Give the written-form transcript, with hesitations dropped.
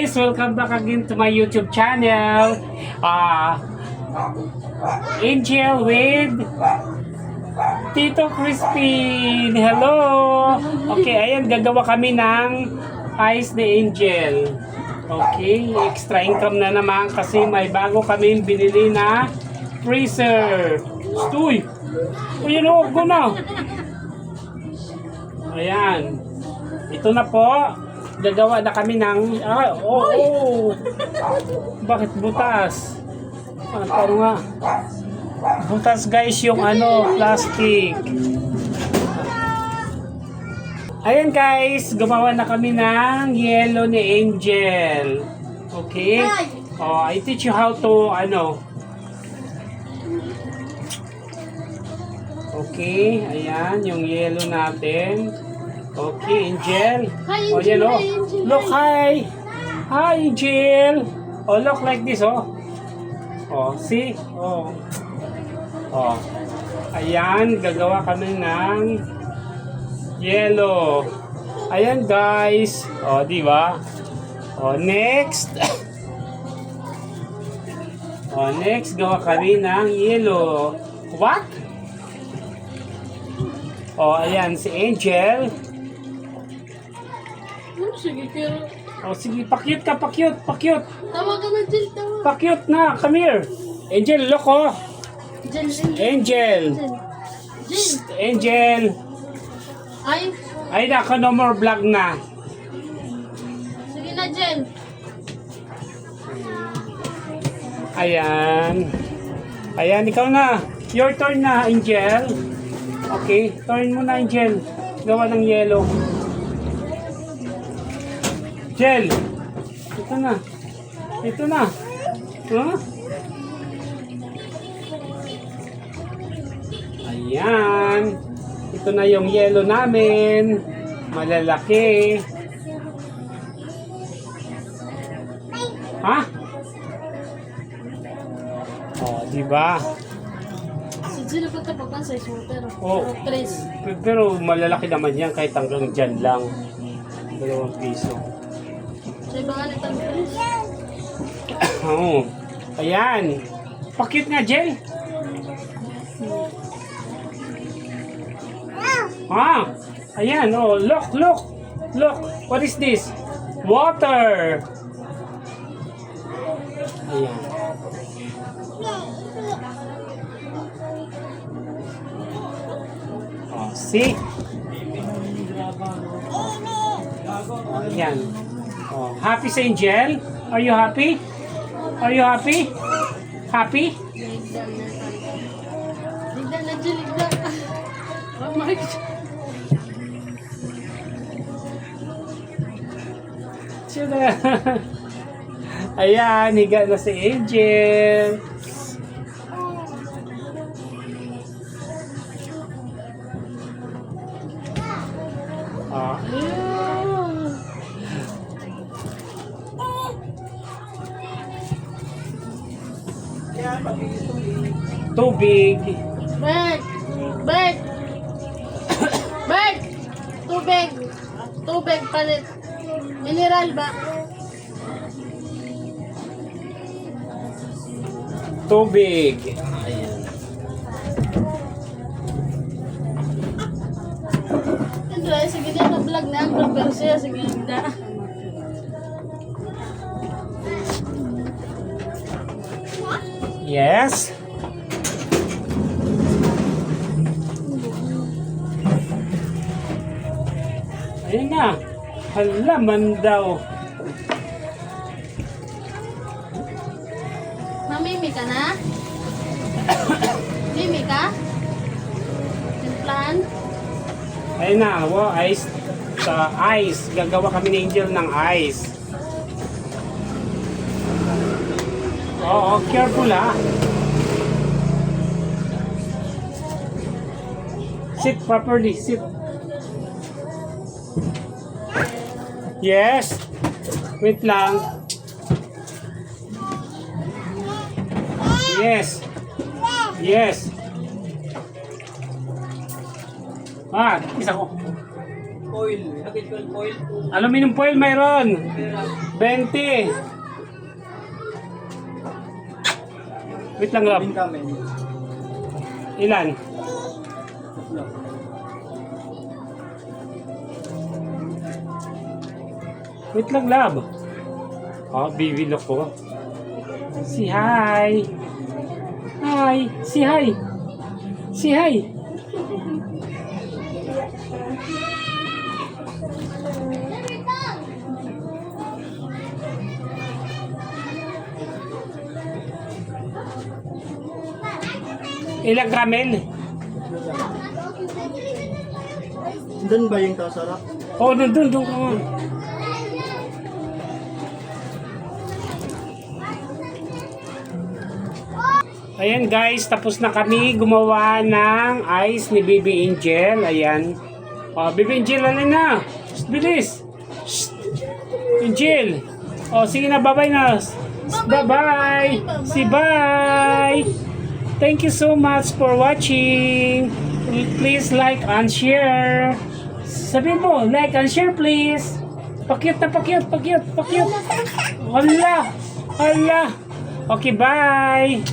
guys! Welcome back again to my YouTube channel. Angel with Tito Crispin. Hello! Okay, ayan, gagawa kami ng ice ni Angel. Okay, extra income na naman kasi may bago kami binili na freezer. Stoy! O yun o, go na! Ayan. Ito na po. Gagawa na kami ng... Bakit butas? Parang nga. Butas guys yung plastic. Ayan guys. Gumawa na kami ng yellow ni Angel. Okay? I teach you how to Okay. Ayan. Yung yellow natin. Okay, Angel. Hi, Yan, Angel. Hi, Angel. Look, hi. Hi, Angel. Look like this, see? Ayan, gagawa kami ng yellow. Ayan, guys. Di ba? Next. Next, gawa kami ng yellow. What? Ayan, si Angel. Sige, pero... Sige, pakyut ka. Tawa ka na, Jill. Tawa. Pakyut na, come here. Angel, look, Jill. Angel. Angel. Ay, nako, no more vlog na. Sige na, Jill. Ayan, ikaw na. Your turn na, Angel. Okay, turn mo na, Angel. Gawa ng yellow. Angel. Ito na. Huh? Ayan. Ito na yung yellow namin. Malalaki. Ha? Diba? Si Jill ko tapos na sa shooter. Pero malalaki naman yan kahit hanggang dyan lang. 2 piso. Sa iba nga nitang Chris. Ayan. Pakit nga, Jel. Ayan, look. What is this? Water. Ayan. See? Ayan. Happy si Angel? Are you happy? Happy? Ligdan na, Jill. Oh my God. Ayan, higa na si Angel. Tubig. Bag. Tubig palit. Mineral ba? Tubig. Andra, sige na vlog na ang pero siya sige na. Yes. Ayun na. Halaman daw. Mamimi ka na? Mimi ka? Timplahan? Ayun na. Ice. Ice. Gagawa kami ni Angel ng ice. Careful Sit properly, sit. Yes. Wait lang. Yes. Isa ko. foil. Habitual foil. Aluminum foil mayroon. 20. Wait lang, love. Kaming kami. Ilan? Tatlo. Wait lang, love. Oh, bibilo ko. Si hi. Hi. Si hi. Si hi. Ilang caramel? Doon ba yung kasarap? Oh, doon ka nga. Ayan guys, tapos na kami gumawa ng ice ni Baby Angel. Ayan. Oh, Baby Angel, alin na? Shh, bilis. Shh. Angel. Oh, sige na, bye-bye na. Bye-bye. Si bye. Thank you so much for watching. Please like and share. Sabihin mo, like and share please. Pakyut na pakyut. Hala. Okay, bye.